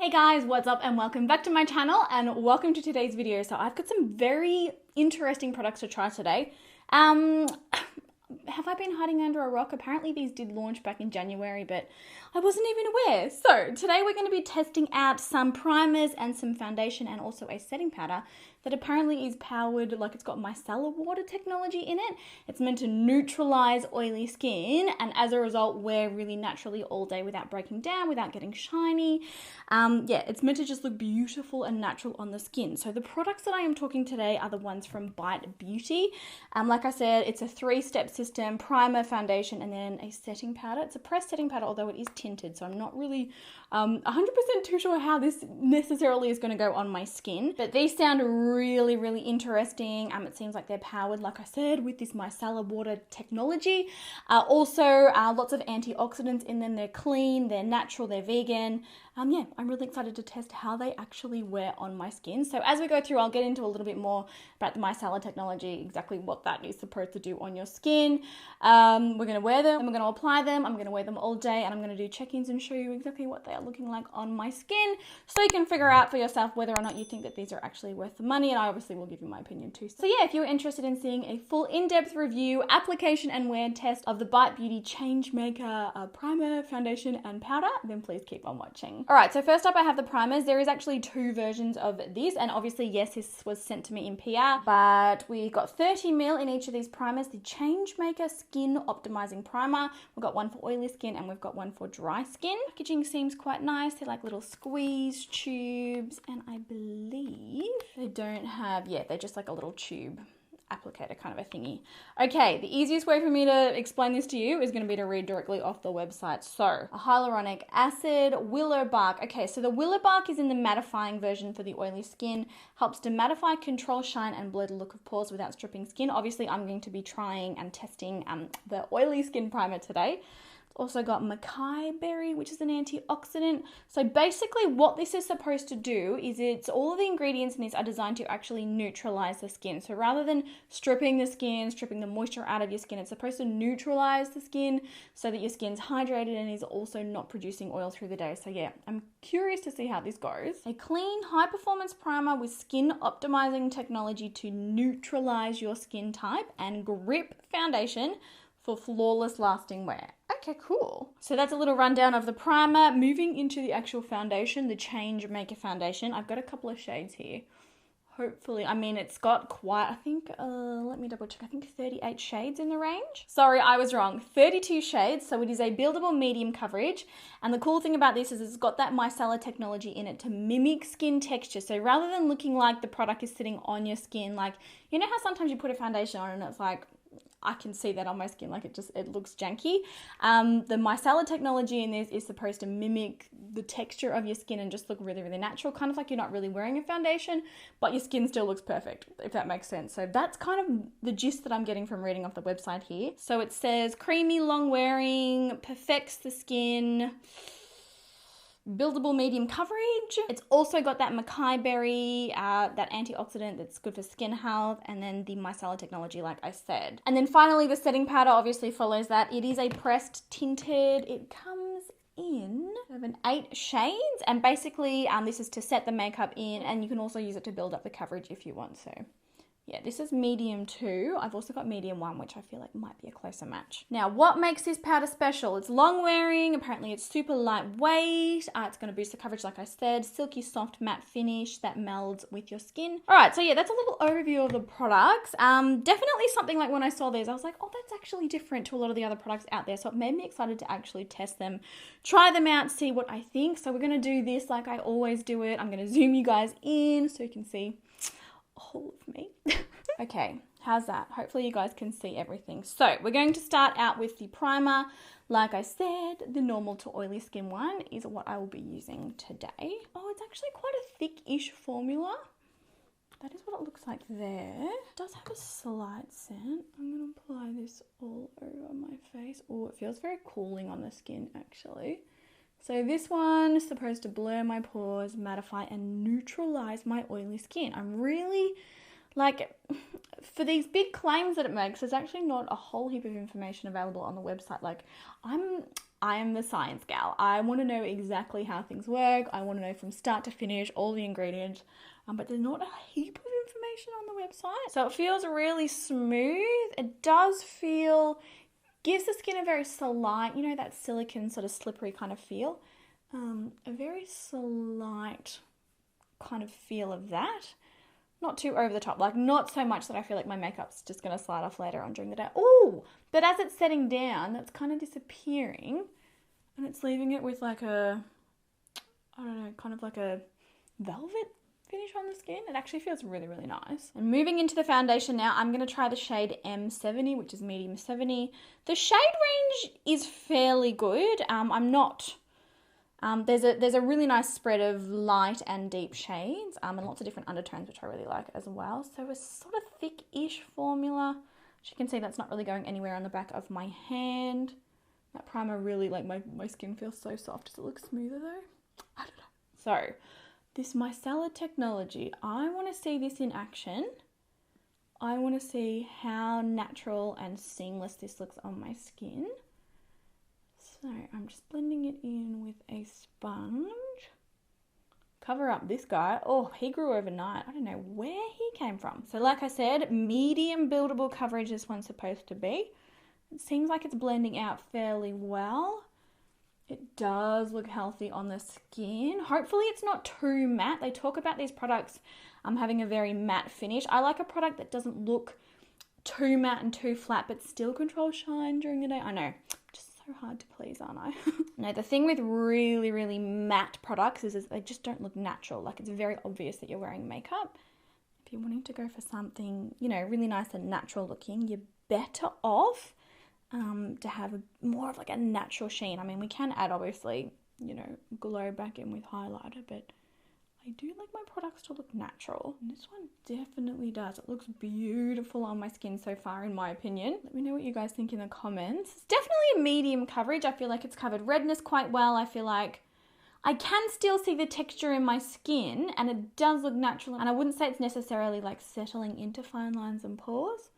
Hey guys, what's up and welcome back to my channel and welcome to today's video. So I've got some very interesting products to try today. Have I been hiding under a rock? Apparently these did launch back in January, but I wasn't even aware. So today we're going to be testing out some primers and some foundation and also a setting powder that apparently is powered, like it's got micellar water technology in it. It's meant to neutralize oily skin and as a result wear really naturally all day without breaking down, without getting shiny. Yeah, it's meant to just look beautiful and natural on the skin. So the products that I am talking today are the ones from Bite Beauty. Like I said, it's a 3-step system: primer, foundation, and then a setting powder. It's a pressed setting powder, although it is tinted, so I'm not really 100% too sure how this necessarily is going to go on my skin. But these sound really interesting. It seems like they're powered, like I said, with this micellar water technology. Also, lots of antioxidants in them. They're clean, they're natural, they're vegan. Yeah, I'm really excited to test how they actually wear on my skin. So as we go through, I'll get into a little bit more about the micellar technology, exactly what that is supposed to do on your skin. We're going to wear them, and we're going to apply them. I'm going to wear them all day, and I'm going to do check-ins and show you exactly what they are looking like on my skin, so you can figure out for yourself whether or not you think that these are actually worth the money, and I obviously will give you my opinion too. So yeah, if you're interested in seeing a full in-depth review, application and wear test of the Bite Beauty Changemaker primer, foundation and powder, then please keep on watching. All right, so first up I have the primers. There is actually 2 versions of this, and obviously yes, this was sent to me in PR, but we got 30 ml in each of these primers. The Changemaker Skin Optimizing Primer, we've got one for oily skin and we've got one for dry skin. Packaging seems quite nice. They're like little squeeze tubes, and I believe they don't have, yeah, they're just like a little tube applicator kind of a thingy. Okay, the easiest way for me to explain this to you is going to be to read directly off the website. So, a hyaluronic acid, willow bark. Okay, so the willow bark is in the mattifying version for the oily skin. Helps to mattify, control shine, and blur the look of pores without stripping skin. Obviously, I'm going to be trying and testing the oily skin primer today. Also got Macai berry, which is an antioxidant. So basically what this is supposed to do is it's all of the ingredients in this are designed to actually neutralize the skin. So rather than stripping the skin, stripping the moisture out of your skin, it's supposed to neutralize the skin so that your skin's hydrated and is also not producing oil through the day. So yeah, I'm curious to see how this goes. A clean, high performance primer with skin optimizing technology to neutralize your skin type and grip foundation for flawless lasting wear. Okay, cool. So that's a little rundown of the primer. Moving into the actual foundation, the Changemaker foundation. I've got a couple of shades here. Hopefully, I mean, it's got quite, I think, let me double check. I think 38 shades in the range. Sorry, I was wrong. 32 shades. So it is a buildable medium coverage. And the cool thing about this is it's got that micellar technology in it to mimic skin texture. So rather than looking like the product is sitting on your skin, like, you know how sometimes you put a foundation on and it's like, I can see that on my skin, like it looks janky. The micellar technology in this is supposed to mimic the texture of your skin and just look really natural, kind of like you're not really wearing a foundation, but your skin still looks perfect, if that makes sense. So that's kind of the gist that I'm getting from reading off the website here. So it says creamy, long wearing, perfects the skin, buildable medium coverage. It's also got that Macai berry, that antioxidant that's good for skin health, and then the micellar technology, like I said. And then finally, the setting powder obviously follows that. It is a pressed tinted. It comes in 8 shades, and basically this is to set the makeup in, and you can also use it to build up the coverage if you want. So yeah, this is medium 2. I've also got medium 1, which I feel like might be a closer match. Now, what makes this powder special? It's long wearing. Apparently, it's super lightweight. It's going to boost the coverage, like I said. Silky, soft, matte finish that melds with your skin. All right, so yeah, that's a little overview of the products. Definitely something like when I saw these, I was like, oh, that's actually different to a lot of the other products out there. So it made me excited to actually test them, try them out, see what I think. So we're going to do this like I always do it. I'm going to zoom you guys in so you can see all of me. Okay, how's that? Hopefully you guys can see everything. So we're going to start out with the primer. Like I said, the normal to oily skin one is what I will be using today. Oh, it's actually quite a thick-ish formula. That is what it looks like there. It does have a slight scent. I'm going to apply this all over my face. Oh, it feels very cooling on the skin actually. So this one is supposed to blur my pores, mattify, and neutralize my oily skin. I'm really, like, for these big claims that it makes, there's actually not a whole heap of information available on the website. Like, I'm I am the science gal. I want to know exactly how things work. I want to know from start to finish all the ingredients. But there's not a heap of information on the website. So it feels really smooth. It does feel, gives the skin a very slight, you know, that silicone sort of slippery kind of feel. A very slight kind of feel of that. Not too over the top, like not so much that I feel like my makeup's just going to slide off later on during the day. Oh, but as it's setting down, that's kind of disappearing and it's leaving it with like a, I don't know, kind of like a velvet finish on the skin. It actually feels really, really nice. And moving into the foundation now, I'm going to try the shade M70, which is medium 70. The shade range is fairly good. I'm not... there's a really nice spread of light and deep shades and lots of different undertones, which I really like as well. So a sort of thick-ish formula. As you can see, that's not really going anywhere on the back of my hand. That primer really, like my skin feels so soft. Does it look smoother though? I don't know. So this Micellar technology, I want to see this in action. I want to see how natural and seamless this looks on my skin. So I'm just blending it in with a sponge. Cover up this guy. Oh, he grew overnight. I don't know where he came from. So like I said, medium buildable coverage this one's supposed to be. It seems like it's blending out fairly well. It does look healthy on the skin. Hopefully it's not too matte. They talk about these products having a very matte finish. I like a product that doesn't look too matte and too flat, but still controls shine during the day. I know, just so hard to please, aren't I? No, the thing with really, really matte products is they just don't look natural. Like it's very obvious that you're wearing makeup. If you're wanting to go for something, you know, really nice and natural looking, you're better off to have more of like a natural sheen. I mean, we can add obviously, you know, glow back in with highlighter, but I do like my products to look natural. And this one definitely does. It looks beautiful on my skin so far, in my opinion. Let me know what you guys think in the comments. It's definitely a medium coverage. I feel like it's covered redness quite well. I feel like I can still see the texture in my skin and it does look natural. And I wouldn't say it's necessarily like settling into fine lines and pores.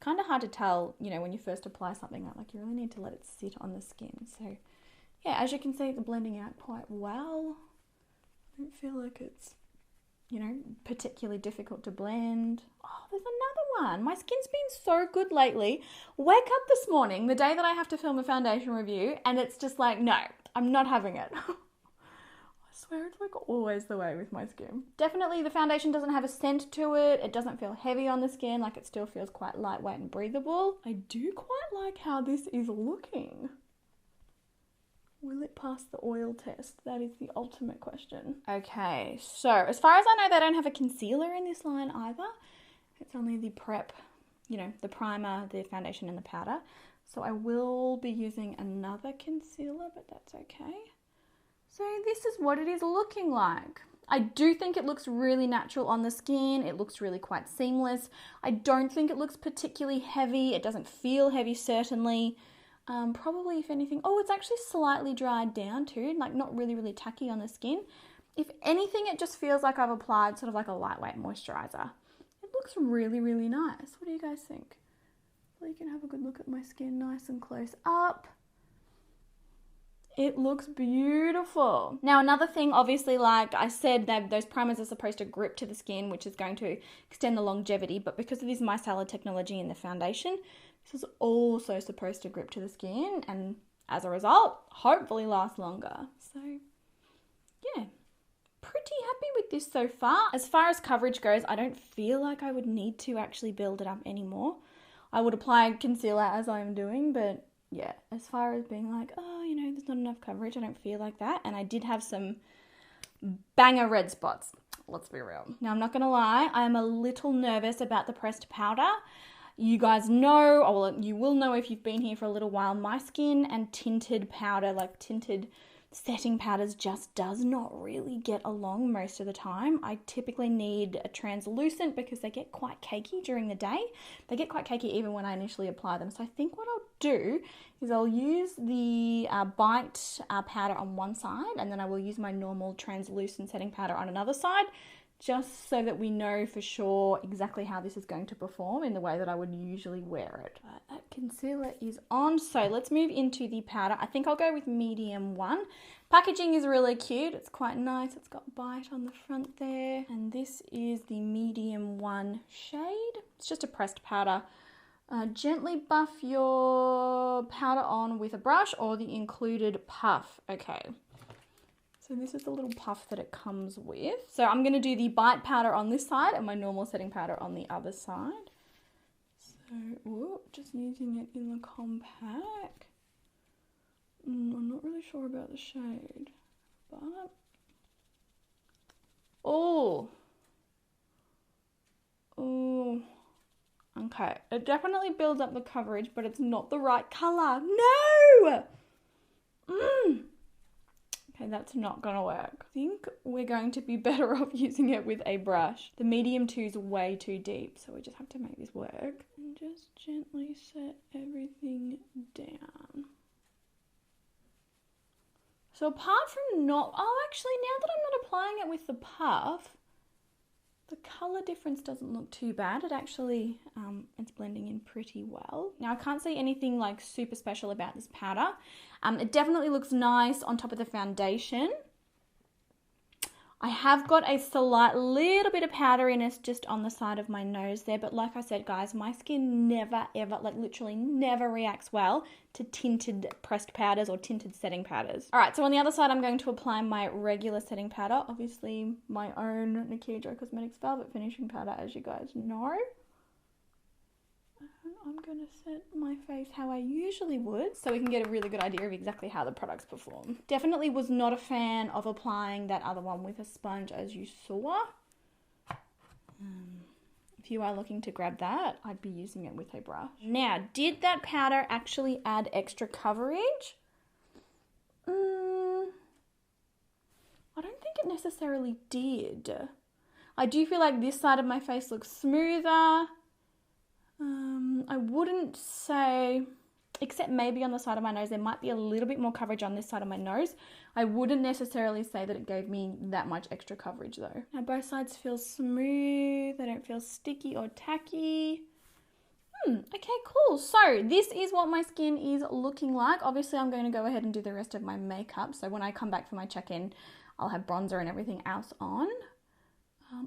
Kind of hard to tell, you know, when you first apply something like you really need to let it sit on the skin. So yeah, as you can see, it's blending out quite well. I don't feel like it's, you know, particularly difficult to blend. Oh, there's another one. My skin's been so good lately. Wake up this morning, the day that I have to film a foundation review, and it's just like, no, I'm not having it. I swear it's like always the way with my skin. Definitely the foundation doesn't have a scent to it. It doesn't feel heavy on the skin. Like it still feels quite lightweight and breathable. I do quite like how this is looking. Will it pass the oil test? That is the ultimate question. Okay, so as far as I know, they don't have a concealer in this line either. It's only the prep, you know, the primer, the foundation and the powder. So I will be using another concealer, but that's okay. So this is what it is looking like. I do think it looks really natural on the skin. It looks really quite seamless. I don't think it looks particularly heavy. It doesn't feel heavy, certainly. Probably, if anything, oh, it's actually slightly dried down too, like not really, really tacky on the skin. If anything, it just feels like I've applied sort of like a lightweight moisturizer. It looks really, really nice. What do you guys think? Well, you can have a good look at my skin nice and close up. It looks beautiful. Now, another thing, obviously, like I said, those primers are supposed to grip to the skin, which is going to extend the longevity. But because of this micellar technology in the foundation, this is also supposed to grip to the skin and as a result, hopefully last longer. So, yeah, pretty happy with this so far. As far as coverage goes, I don't feel like I would need to actually build it up anymore. I would apply concealer as I'm doing, but yeah, as far as being like, oh, you know, there's not enough coverage, I don't feel like that. And I did have some banger red spots, let's be real. Now, I'm not going to lie, I'm a little nervous about the pressed powder. You guys know, or well, you will know if you've been here for a little while, my skin and tinted powder, like tinted setting powders, just does not really get along most of the time. I typically need a translucent because they get quite cakey during the day. They get quite cakey even when I initially apply them. So I think what I'll do is I'll use the Bite powder on one side, and then I will use my normal translucent setting powder on another side, just so that we know for sure exactly how this is going to perform in the way that I would usually wear it. But that concealer is on, so let's move into the powder. I think I'll go with medium 1. Packaging is really cute. It's quite nice. It's got bite on the front there. And this is the medium 1 shade. It's just a pressed powder. Gently buff your powder on with a brush or the included puff. Okay. So this is the little puff that it comes with. So I'm going to do the bite powder on this side and my normal setting powder on the other side. So, just using it in the compact. I'm not really sure about the shade, but okay. It definitely builds up the coverage, but it's not the right color. No! Okay, that's not gonna work. I think we're going to be better off using it with a brush. The medium 2 is way too deep, so we just have to make this work. And just gently set everything down. So apart from actually now that I'm not applying it with the puff, the color difference doesn't look too bad. It actually, it's blending in pretty well. Now I can't say anything like super special about this powder. It definitely looks nice on top of the foundation. I have got a slight little bit of powderiness just on the side of my nose there, but like I said, guys, my skin never ever, like literally never reacts well to tinted pressed powders or tinted setting powders. All right, so on the other side, I'm going to apply my regular setting powder, obviously my own Nikkia Joy Cosmetics Velvet Finishing Powder, as you guys know. I'm going to set my face how I usually would so we can get a really good idea of exactly how the products perform. Definitely was not a fan of applying that other one with a sponge, as you saw. If you are looking to grab that, I'd be using it with a brush. Now, did that powder actually add extra coverage? I don't think it necessarily did. I do feel like this side of my face looks smoother. I wouldn't say, except maybe on the side of my nose, there might be a little bit more coverage on this side of my nose. I wouldn't necessarily say that it gave me that much extra coverage though. Now both sides feel smooth, they don't feel sticky or tacky. Okay, cool. So this is what my skin is looking like. Obviously I'm going to go ahead and do the rest of my makeup. So when I come back for my check-in, I'll have bronzer and everything else on.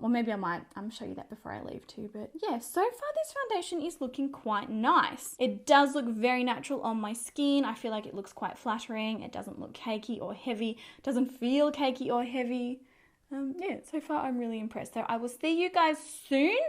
Or maybe I might show you that before I leave too. But yeah, so far this foundation is looking quite nice. It does look very natural on my skin. I feel like it looks quite flattering. It doesn't look cakey or heavy. It doesn't feel cakey or heavy. Yeah, so far I'm really impressed. So I will see you guys soon.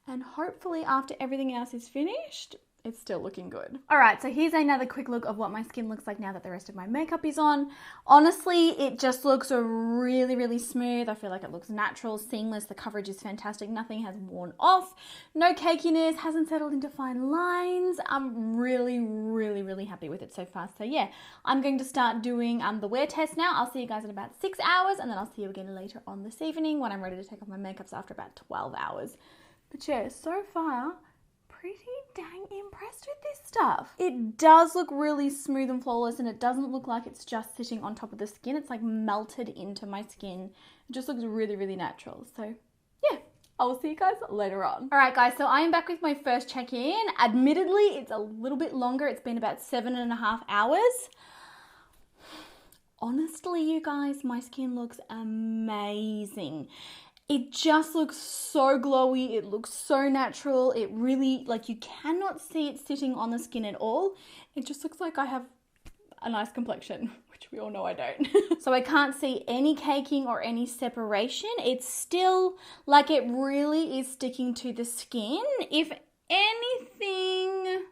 And hopefully after everything else is finished, it's still looking good. All right, so here's another quick look of what my skin looks like now that the rest of my makeup is on. Honestly, it just looks really, really smooth. I feel like it looks natural, seamless. The coverage is fantastic. Nothing has worn off. No cakiness, hasn't settled into fine lines. I'm really, really, really happy with it so far. So yeah, I'm going to start doing the wear test now. I'll see you guys in about 6 hours, and then I'll see you again later on this evening when I'm ready to take off my makeups after about 12 hours. But yeah, so far, pretty dang impressed with this stuff. It does look really smooth and flawless, and it doesn't look like it's just sitting on top of the skin. It's like melted into my skin. It just looks really, really natural. So yeah, I will see you guys later on. All right guys, so I am back with my first check-in. Admittedly, it's a little bit longer. It's been about 7.5 hours. Honestly, you guys, my skin looks amazing. It just looks so glowy. It looks so natural. It really, like, you cannot see it sitting on the skin at all. It just looks like I have a nice complexion, which we all know I don't. So I can't see any caking or any separation. It's still like it really is sticking to the skin. If anything,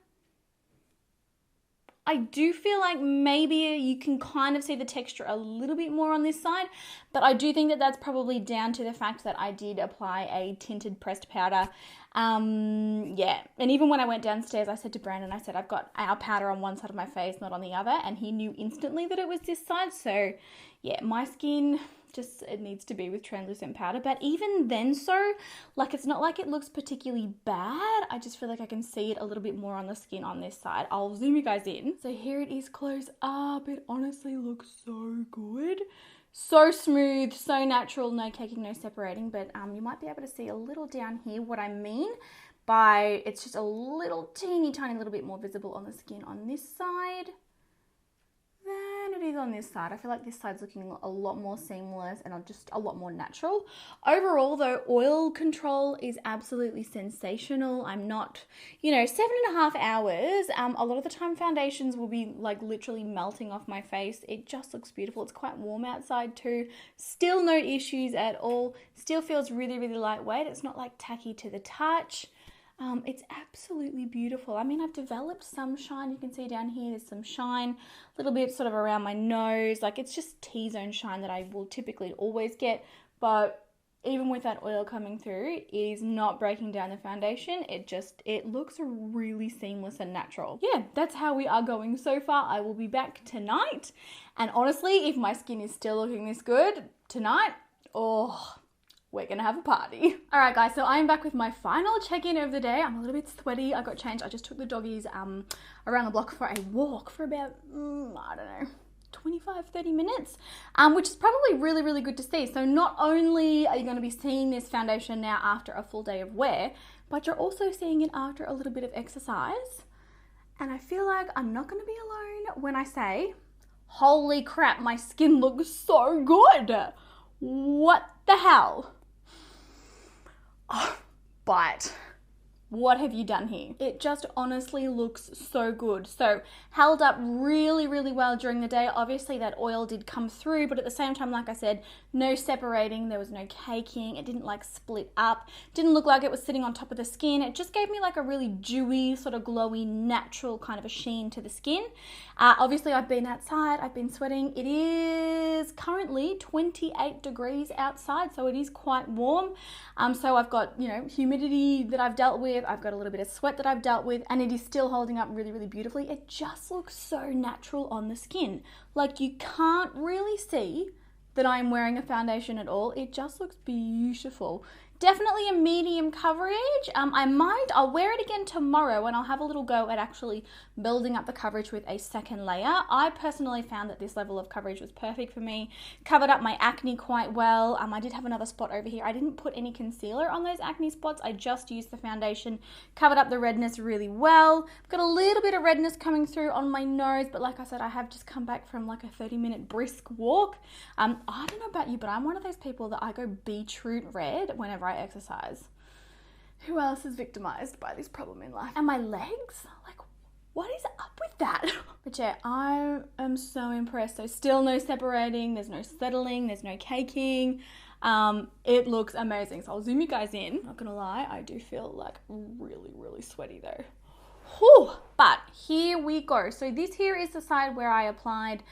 I do feel like maybe you can kind of see the texture a little bit more on this side, but I do think that that's probably down to the fact that I did apply a tinted pressed powder. Yeah, and even when I went downstairs, I said to Brandon, I said, I've got our powder on one side of my face, not on the other, and he knew instantly that it was this side. So yeah, my skin just, it needs to be with translucent powder, but even then, so like it's not like it looks particularly bad. I just feel like I can see it a little bit more on the skin on this side. I'll zoom you guys in. So here it is close up. It honestly looks so good. So smooth, so natural, no caking, no separating, but you might be able to see a little down here what I mean by it's just a little teeny tiny little bit more visible on the skin on this side than it is on this side. I feel like this side's looking a lot more seamless and just a lot more natural. Overall though, oil control is absolutely sensational. I'm not, 7.5 hours. A lot of the time foundations will be like literally melting off my face. It just looks beautiful. It's quite warm outside too. Still no issues at all. Still feels really, really lightweight. It's not like tacky to the touch. It's absolutely beautiful. I mean, I've developed some shine. You can see down here, there's some shine, a little bit sort of around my nose. Like it's just T-zone shine that I will typically always get. But even with that oil coming through, it is not breaking down the foundation. It looks really seamless and natural. Yeah, that's how we are going so far. I will be back tonight. And honestly, if my skin is still looking this good tonight, we're gonna have a party. All right, guys, so I'm back with my final check-in of the day. I'm a little bit sweaty. I got changed. I just took the doggies around the block for a walk for about, 25, 30 minutes, which is probably really, really good to see. So not only are you gonna be seeing this foundation now after a full day of wear, but you're also seeing it after a little bit of exercise. And I feel like I'm not gonna be alone when I say, holy crap, my skin looks so good. What the hell? But what have you done here? It just honestly looks so good. So held up really, really well during the day. Obviously that oil did come through, but at the same time, like I said, no separating, there was no caking. It didn't like split up. Didn't look like it was sitting on top of the skin. It just gave me like a really dewy, sort of glowy, natural kind of a sheen to the skin. Obviously I've been outside, I've been sweating. It is currently 28 degrees outside, so it is quite warm. So I've got, humidity that I've dealt with. I've got a little bit of sweat that I've dealt with, and it is still holding up really, really beautifully. It just looks so natural on the skin. Like you can't really see that I'm wearing a foundation at all. It just looks beautiful. Definitely a medium coverage. I'll wear it again tomorrow and I'll have a little go at actually building up the coverage with a second layer. I personally found that this level of coverage was perfect for me. Covered up my acne quite well. I did have another spot over here. I didn't put any concealer on those acne spots. I just used the foundation. Covered up the redness really well. I've got a little bit of redness coming through on my nose, but like I said, I have just come back from like a 30-minute brisk walk. I don't know about you, but I'm one of those people that I go beetroot red whenever I exercise. Who else is victimized by this problem in life? And my legs? Like, what is up with that? But yeah, I am so impressed. So still no separating, there's no settling, there's no caking. It looks amazing. So I'll zoom you guys in. Not gonna lie, I do feel like really, really sweaty though. Whew. But here we go. So this here is the side where I applied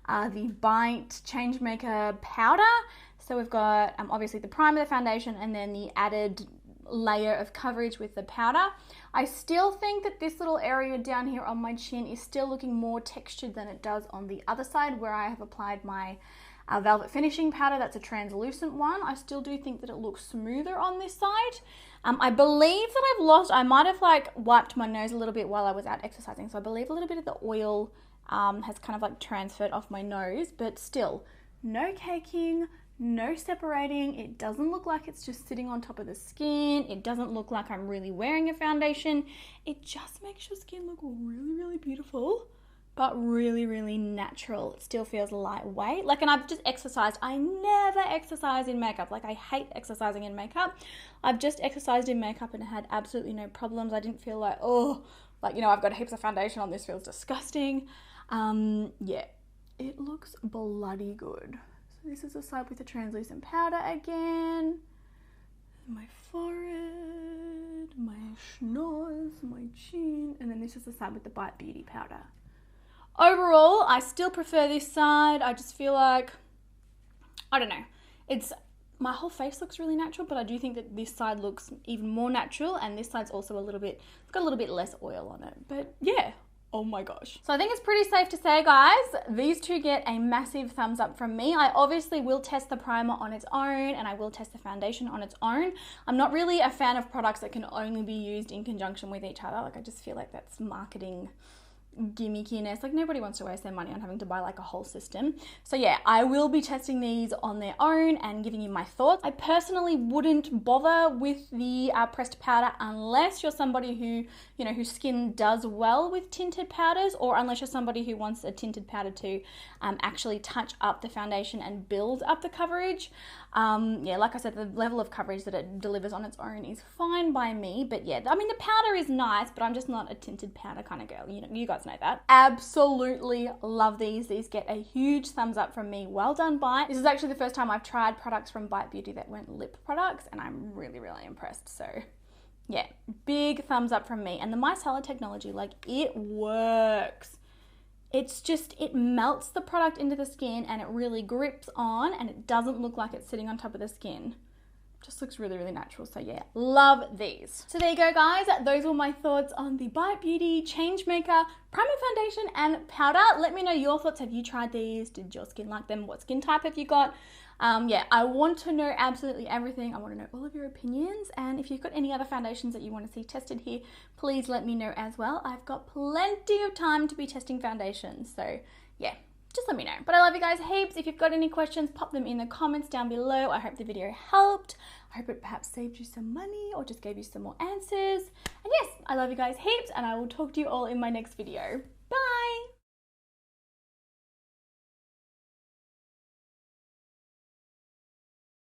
the Bite Changemaker powder. So we've got obviously the primer, the foundation, and then the added layer of coverage with the powder. I still think that this little area down here on my chin is still looking more textured than it does on the other side where I have applied my Velvet Finishing powder. That's a translucent one. I still do think that it looks smoother on this side. I believe that I might have like wiped my nose a little bit while I was out exercising. So I believe a little bit of the oil has kind of like transferred off my nose, but still no caking, no separating. It doesn't look like it's just sitting on top of the skin. It doesn't look like I'm really wearing a foundation. It just makes your skin look really, really beautiful, but really, really natural. It still feels lightweight. Like, and I've just exercised. I never exercise in makeup. Like, I hate exercising in makeup. I've just exercised in makeup and had absolutely no problems. I didn't feel like, I've got heaps of foundation on. This feels disgusting. Yeah, it looks bloody good. So this is the side with the translucent powder again. My forehead, my schnoz, my chin, and then this is the side with the Bite Beauty powder. Overall, I still prefer this side. I just feel like, I don't know, my whole face looks really natural, but I do think that this side looks even more natural, and this side's also it's got a little bit less oil on it. But yeah, oh my gosh. So I think it's pretty safe to say, guys, these two get a massive thumbs up from me. I obviously will test the primer on its own and I will test the foundation on its own. I'm not really a fan of products that can only be used in conjunction with each other. Like, I just feel like that's marketing gimmickiness. Like, nobody wants to waste their money on having to buy like a whole system. So yeah, I will be testing these on their own and giving you my thoughts. I personally wouldn't bother with the pressed powder unless you're somebody who, you know, whose skin does well with tinted powders, or unless you're somebody who wants a tinted powder to actually touch up the foundation and build up the coverage. Yeah, like I said, the level of coverage that it delivers on its own is fine by me. But yeah, I mean, the powder is nice, but I'm just not a tinted powder kind of girl. You know, you guys know that. Absolutely love these. These get a huge thumbs up from me. Well done, Bite. This is actually the first time I've tried products from Bite Beauty that weren't lip products, and I'm really, really impressed. So yeah, big thumbs up from me. And the micellar technology, like, it works. It's just, it melts the product into the skin and it really grips on, and it doesn't look like it's sitting on top of the skin. Just looks really, really natural. So yeah, love these. So there you go, guys. Those were my thoughts on the Bite Beauty Changemaker primer, foundation, and powder. Let me know your thoughts. Have you tried these? Did your skin like them? What skin type have you got? Yeah, I want to know absolutely everything. I want to know all of your opinions. And if you've got any other foundations that you want to see tested here, please let me know as well. I've got plenty of time to be testing foundations. So yeah, just let me know. But I love you guys heaps. If you've got any questions, pop them in the comments down below. I hope the video helped. I hope it perhaps saved you some money or just gave you some more answers. And yes, I love you guys heaps, and I will talk to you all in my next video.